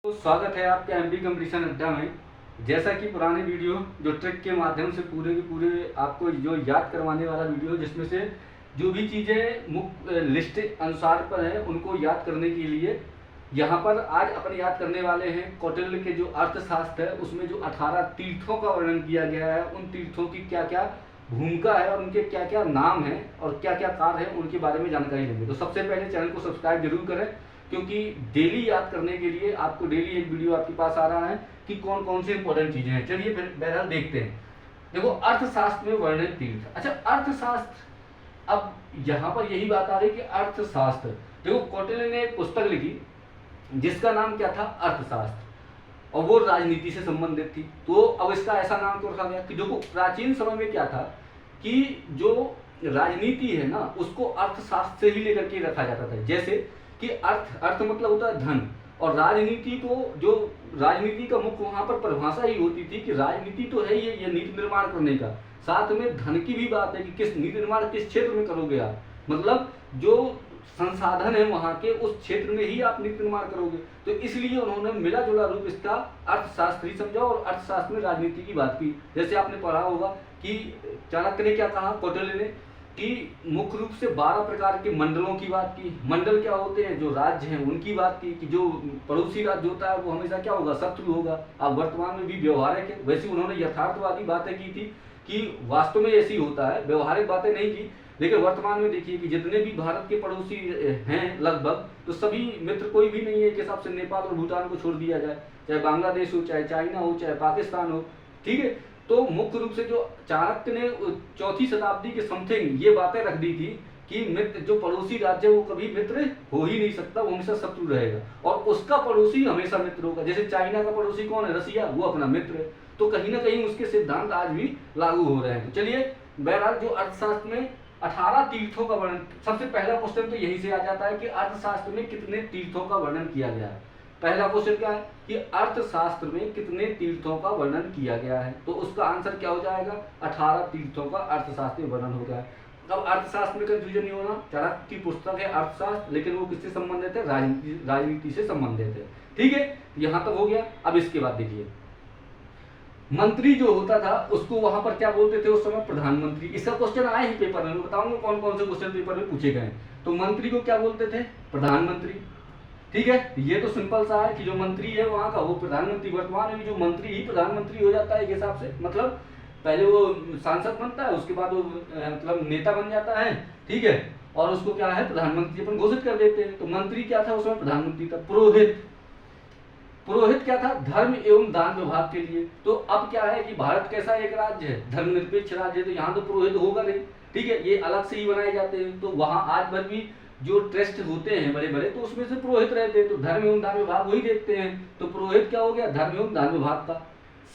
तो स्वागत है आपके एमपी कंपटीशन अड्डा में। जैसा कि पुराने वीडियो जो ट्रिक के माध्यम से पूरे के पूरे आपको जो याद करवाने वाला वीडियो, जिसमें से जो भी चीज़ें मुख्य लिस्ट अनुसार पर है उनको याद करने के लिए यहाँ पर आज अपन याद करने वाले हैं। कौटिल्य के जो अर्थशास्त्र है उसमें जो 18 तीर्थों का वर्णन किया गया है, उन तीर्थों की क्या क्या भूमिका है और उनके क्या क्या नाम है और क्या क्या कार्य है उनके बारे में जानकारी लेंगे। तो सबसे पहले चैनल को सब्सक्राइब जरूर करें, क्योंकि डेली याद करने के लिए आपको डेली एक वीडियो आपके पास आ रहा है कि कौन कौन सी इंपॉर्टेंट चीजें हैं। चलिए फिर बहरहाल देखते हैं। देखो, अर्थशास्त्र में वर्णित तीर्थ। अच्छा, अर्थशास्त्र, अब यहाँ पर यही बात आ रही कि अर्थशास्त्र, देखो कौटिल्य ने एक पुस्तक लिखी जिसका नाम क्या था, अर्थशास्त्र, और वो राजनीति से संबंधित थी। तो अब इसका ऐसा नाम क्यों रखा गया कि देखो प्राचीन समय में क्या था कि जो राजनीति है ना उसको अर्थशास्त्र से ही लेकर के रखा जाता था। जैसे कि अर्थ अर्थ मतलब होता है धन, और राजनीति को जो राजनीति का मुख्य वहां पर परिभाषा ही होती थी कि राजनीति तो है ये नीति निर्माण करने का, साथ में धन की भी बात है कि किस नीति निर्माण किस क्षेत्र में करोगे आप, मतलब जो संसाधन है वहां के उस क्षेत्र में ही आप नीति निर्माण करोगे। तो इसलिए उन्होंने मिला जुला रूप इसका अर्थशास्त्र ही समझा और अर्थशास्त्र में राजनीति की बात की। जैसे आपने पढ़ा होगा कि चाणक्य ने क्या कहा, कौटिल्य ने, कि मुख्य रूप से 12 प्रकार के मंडलों की बात की। मंडल क्या होते हैं, जो राज्य हैं उनकी बात की, कि जो पड़ोसी राज्य होता है वो हमेशा क्या होगा, शत्रु होगा। अब वर्तमान में भी व्यवहारिक है, वैसे उन्होंने यथार्थवादी बातें की थी कि वास्तव में ऐसी होता है, व्यवहारिक बातें नहीं की। लेकिन वर्तमान में देखिए कि जितने भी भारत के पड़ोसी हैं लगभग, तो सभी मित्र कोई भी नहीं है एक हिसाब से, नेपाल और भूटान को छोड़ दिया जाए, चाहे बांग्लादेश हो, चाहे चाइना हो, चाहे पाकिस्तान हो, ठीक है। तो मुख्य रूप से जो चाणक्य ने 4वीं शताब्दी के समथिंग ये बातें रख दी थी कि मित्र, जो पड़ोसी राज्य वो कभी मित्र हो ही नहीं सकता, वो हमेशा शत्रु रहेगा, और उसका पड़ोसी हमेशा मित्र होगा। जैसे चाइना का पड़ोसी कौन है, रसिया, वो अपना मित्र है। तो कहीं ना कहीं उसके सिद्धांत आज भी लागू हो रहे हैं। तो चलिए बहरहाल जो अर्थशास्त्र में 18 तीर्थों का वर्णन, सबसे पहला क्वेश्चन तो यही से आ जाता है कि अर्थशास्त्र में कितने तीर्थों का वर्णन किया गया है। पहला क्वेश्चन क्या है कि अर्थशास्त्र में कितने तीर्थों का वर्णन किया गया है, तो उसका आंसर क्या हो जाएगा, 18 तीर्थों का अर्थशास्त्र में वर्णन हो गया है। अब अर्थशास्त्र में कंफ्यूजन नहीं होना, चाणक्य की पुस्तक है अर्थशास्त्र, लेकिन वो किससे संबंधित है, राजनीति से संबंधित है, ठीक है। यहाँ तक हो गया। अब इसके बाद देखिए, मंत्री जो होता था उसको वहां पर क्या बोलते थे उस समय, प्रधानमंत्री। इसका क्वेश्चन आया ही पेपर में, बताऊंगा कौन कौन से क्वेश्चन पेपर में पूछे गए। तो मंत्री को क्या बोलते थे, प्रधानमंत्री, ठीक है। ये तो सिंपल सा है कि जो मंत्री है वहां का वो प्रधानमंत्री। वर्तमान में भी जो मंत्री ही प्रधानमंत्री हो जाता है एक हिसाब से, मतलब पहले वो सांसद बनता है, उसके बाद वो मतलब नेता बन जाता है, ठीक है, और उसको क्या है, प्रधानमंत्री अपन घोषित कर देते हैं। तो मंत्री क्या था उसमें, प्रधानमंत्री था। पुरोहित, पुरोहित क्या था, धर्म एवं दान विभाग के लिए। तो अब क्या है कि भारत कैसा एक राज्य है, धर्मनिरपेक्ष राज्य है, तो यहाँ तो पुरोहित होगा नहीं, ठीक है, ये अलग से ही बनाए जाते हैं। तो वहां आज भर भी जो ट्रस्ट होते हैं बड़े बड़े, तो उसमें से पुरोहित रहते हैं, तो धर्म एवं दान विभाग वही देखते हैं। तो पुरोहित क्या हो गया, धर्म एवं दान विभाग का।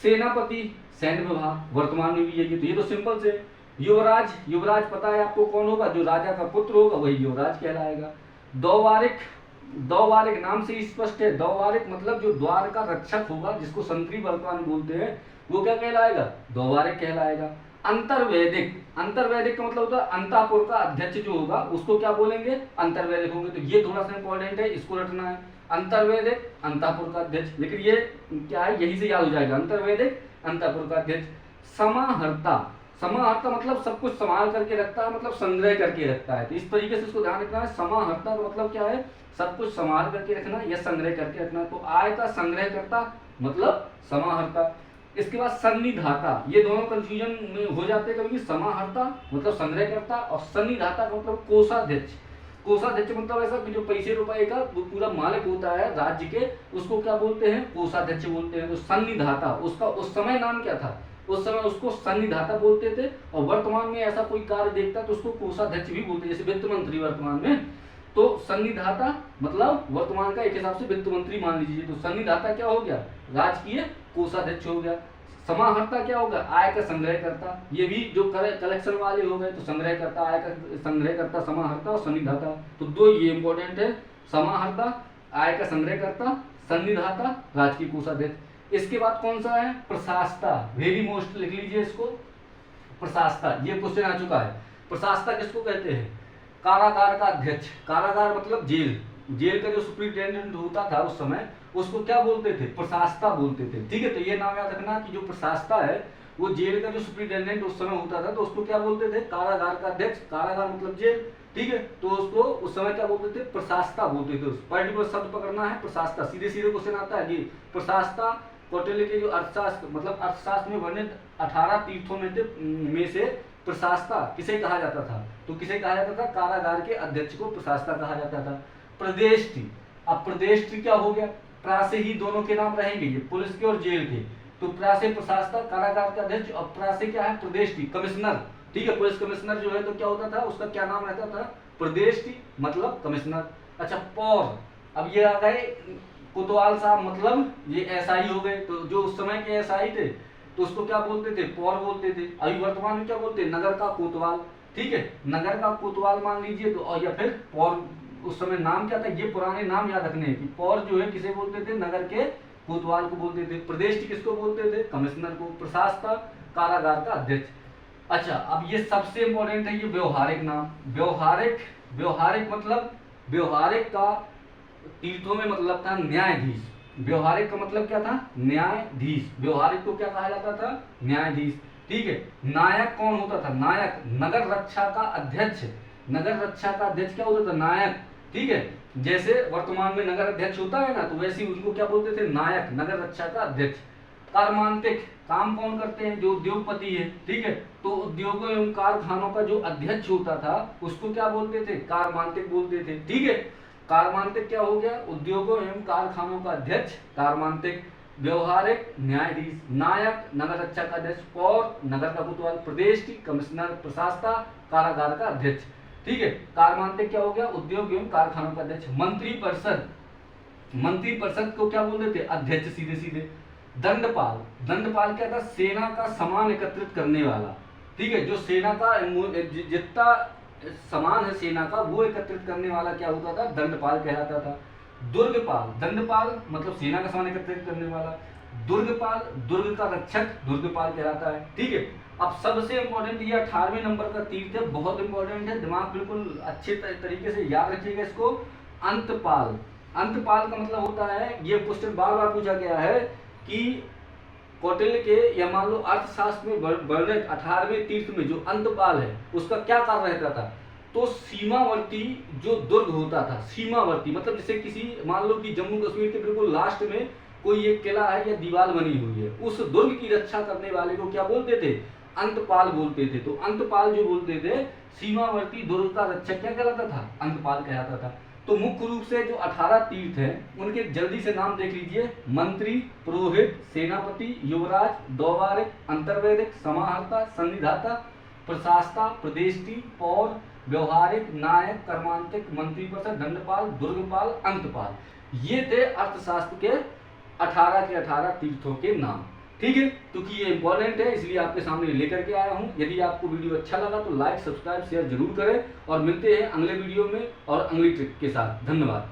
सेनापति, सैन्य विभाग, वर्तमान में भी यही। तो ये तो सिंपल से। युवराज, युवराज पता है आपको कौन होगा, जो राजा का पुत्र होगा वही युवराज कहलाएगा। दौवारिक, दौवारिक नाम से स्पष्ट है, दौवारिक मतलब जो द्वार का रक्षक होगा, जिसको संतरी वर्तमान बोलते हैं, वो क्या कहलाएगा, दौवारिक कहलाएगा। अंतर्वैदिक, अंतर्वैदिक का मतलब होता है अंतापुर का अध्यक्ष जो होगा उसको क्या बोलेंगे, अंतर्वैदिक होंगे। तो ये थोड़ा सा इंपॉर्टेंट है, इसको रटना है, अंतर्वैदिक अंतापुर का अध्यक्ष। लेकिन ये क्या है, यही से याद हो जाएगा, अंतर्वैदिक अंतापुर का अध्यक्ष। समाहर्ता, समाहर्ता मतलब सब कुछ संभाल करके रखता है, मतलब संग्रह करके रखता है। तो इस तरीके से इसको ध्यान रखना है। समाहर्ता का मतलब क्या है, सब कुछ संभाल करके रखना या संग्रह करके रखना। तो आय का संग्रह करता मतलब समाहर्ता। इसके बाद सन्निधाता, ये दोनों कंफ्यूजन में हो जाते हैं कभी। समाहर्ता मतलब संग्रह करता, और सन्निधाता का मतलब कोषाध्यक्ष। कोषाध्यक्ष मतलब ऐसा कि जो पैसे रुपए का पूरा मालिक होता है राज्य के, उसको क्या बोलते हैं, कोषाध्यक्ष बोलते हैं। तो सन्निधाता, उसका उस समय नाम क्या था, उस समय उसको सन्निधाता बोलते थे, और वर्तमान में ऐसा कोई कार्य देखता है तो उसको कोषाध्यक्ष भी बोलते हैं, जैसे वित्त मंत्री वर्तमान में। तो सन्निधाता मतलब वर्तमान का एक हिसाब से वित्त मंत्री मान लीजिए। तो सन्निधाता क्या हो गया, राजकीय कोषाध्यक्ष हो गया। समाहर्ता क्या होगा, आय का संग्रह करता। ये भी जो कलेक्शन वाले हो गए, तो संग्रह करता, आय का संग्रह करता, समाहर्ता और सन्निधाता। तो दो ये इंपॉर्टेंट है, समाहर्ता आय का संग्रह करता, सन्निधाता राजकीय कोषाध्यक्ष। इसके बाद कौन सा है, प्रशासता, वेरी मोस्ट लिख लीजिए इसको, प्रशासता। ये क्वेश्चन आ चुका है। प्रशासता किसको कहते हैं, कारागार का अध्यक्ष। कारागार मतलब जेल, जेल का जो सुप्रिंटेंडेंट होता था उस समय, उसको क्या बोलते थे? प्रशासता बोलते थे। ठीक है, तो ये नाम याद रखना कि जो प्रशासता है वो जेल का जो सुप्रिंटेंडेंट उस समय होता था तो उसको क्या बोलते थे? कारागार का अध्यक्ष। कारागार मतलब जेल। ठीक है, तो उसको उस समय क्या बोलते थे? प्रशासता बोलते थे। उस पर्टिकुलर शब्द पकड़ना है, प्रशासता। सीधे सीधे क्वेश्चन आता है कि प्रशासता कौटिल्य के जो अर्थशास्त्र मतलब अर्थशास्त्र में वर्णित 18 तीर्थों में से प्रशासता किसे कहा जाता था? तो किसे कहा जाता था? कारागार के अध्यक्ष को प्रशासता कहा जाता था। प्रदेष्टि, अब प्रदेष्टि क्या हो गया? प्रा से ही दोनों के नाम रहेंगे, ये पुलिस के और जेल के। तो प्रा से प्रशासता कारागार का अध्यक्ष, और प्रा से क्या है? प्रदेष्टि, कमिश्नर। ठीक है, पुलिस कमिश्नर जो है तो क्या होता था? उसका क्या नाम रहता था? प्रदेष्टि मतलब कमिश्नर। अच्छा, पौर, अब ये आ गए कोतवाल साहब, मतलब ये एसआई हो गए। तो जो उस समय के एसआई थे तो उसको क्या बोलते थे? पौर बोलते थे। अभी वर्तमान में क्या बोलते हैं? नगर का कोतवाल। ठीक है, नगर का कोतवाल मान लीजिए तो, और या फिर पौर। उस समय नाम क्या था? ये पुराने नाम याद रखने हैं कि पौर जो है किसे बोलते थे? नगर के कोतवाल को बोलते थे। प्रदेष्टि किसको बोलते थे? कमिश्नर को। प्रशासता कारागार का अध्यक्ष। अच्छा, अब ये सबसे इंपॉर्टेंट है, ये व्यवहारिक नाम। व्यवहारिक, व्यवहारिक मतलब व्यवहारिक का तीर्थों में मतलब था न्यायाधीश। व्यवहारिक का मतलब क्या था? न्यायाधीश। व्यवहारिक को क्या कहा जाता था? न्यायाधीश। ठीक है, नायक कौन होता था? नायक नगर रक्षा का अध्यक्ष। नगर रक्षा का अध्यक्ष क्या होता था? नायक। ठीक है, जैसे वर्तमान में नगर अध्यक्ष होता है ना, तो वैसे ही उनको क्या बोलते थे? नायक, नगर रक्षा का अध्यक्ष। कर्मांतिक, काम कौन करते हैं? जो उद्योगपति है। ठीक है, तो उद्योगों एवं कारखानों का जो अध्यक्ष होता था उसको क्या बोलते थे? कार्मांतिक बोलते थे। ठीक है, कार्मांतिक क्या हो गया? उद्योगों एवं कारखानों का अध्यक्ष कार्मांतिक। व्यवहारिक न्यायाधीश, नायक नगर रक्षा का अध्यक्ष, पौर नगर का कोतवाल, प्रदेष्टि कमिश्नर, प्रशासता कारागार का अध्यक्ष। ठीक है, कार्मांतिक क्या हो गया? उद्योग एवं कारखानों का अध्यक्ष। मंत्रिपरिषद, मंत्रिपरिषद को क्या बोलते थे? अध्यक्ष, सीधे सीधे। दंडपाल, दंडपाल क्या था? सेना का सामान एकत्रित करने वाला। ठीक है, जो सेना का जितना सामान है सेना का वो एकत्रित करने वाला क्या होता था? दंडपाल कहलाता था। दुर्गपाल, दंडपाल मतलब सेना का सामान एकत्रित करने वाला। दुर्गपाल, दुर्ग का रक्षक दुर्गपाल कहलाता है। ठीक है, अब सबसे इंपॉर्टेंट ये 18वें नंबर का तीर्थ है, बहुत इंपॉर्टेंट है, दिमाग बिल्कुल अच्छे तरीके से याद रखिएगा इसको। अंतपाल, अंतपाल का मतलब होता है, ये क्वेश्चन बार बार पूछा गया है कि कौटिल्य के या मान लो अर्थशास्त्र में वर्णित 18वें तीर्थ में जो अंतपाल है उसका क्या कार्य रहता था? तो सीमावर्ती जो दुर्ग होता था, सीमावर्ती मतलब जैसे किसी मान लो कि जम्मू कश्मीर के बिल्कुल लास्ट में कोई एक किला है या दीवार बनी हुई है, उस दुर्ग की रक्षा करने वाले को क्या बोलते थे? अंतपाल बोलते थे। तो अंतपाल जो बोलते थे, सीमावर्ती दुर्ग का रक्षक क्या कहलाता था? अंतपाल कहलाता था। तो मुख्य रूप से जो 18 तीर्थ हैं उनके जल्दी से नाम देख लीजिए। मंत्री, पुरोहित, सेनापति, युवराज, द्वारिक, अंतर्वैदिक, समाहर्ता, संनिधाता, प्रशासता, प्रदेष्टि, पौर, व्यवहारिक, नायक, कर्मांतिक, मंत्रिपरिषद, दंडपाल, दुर्गपाल, अंतपाल। ये थे अर्थशास्त्र के 18 के 18 तीर्थों के नाम। ठीक है, क्योंकि ये इंपॉर्टेंट है इसलिए आपके सामने लेकर के आया हूँ। यदि आपको वीडियो अच्छा लगा तो लाइक, सब्सक्राइब, शेयर जरूर करें और मिलते हैं अगले वीडियो में और अगली ट्रिक के साथ। धन्यवाद।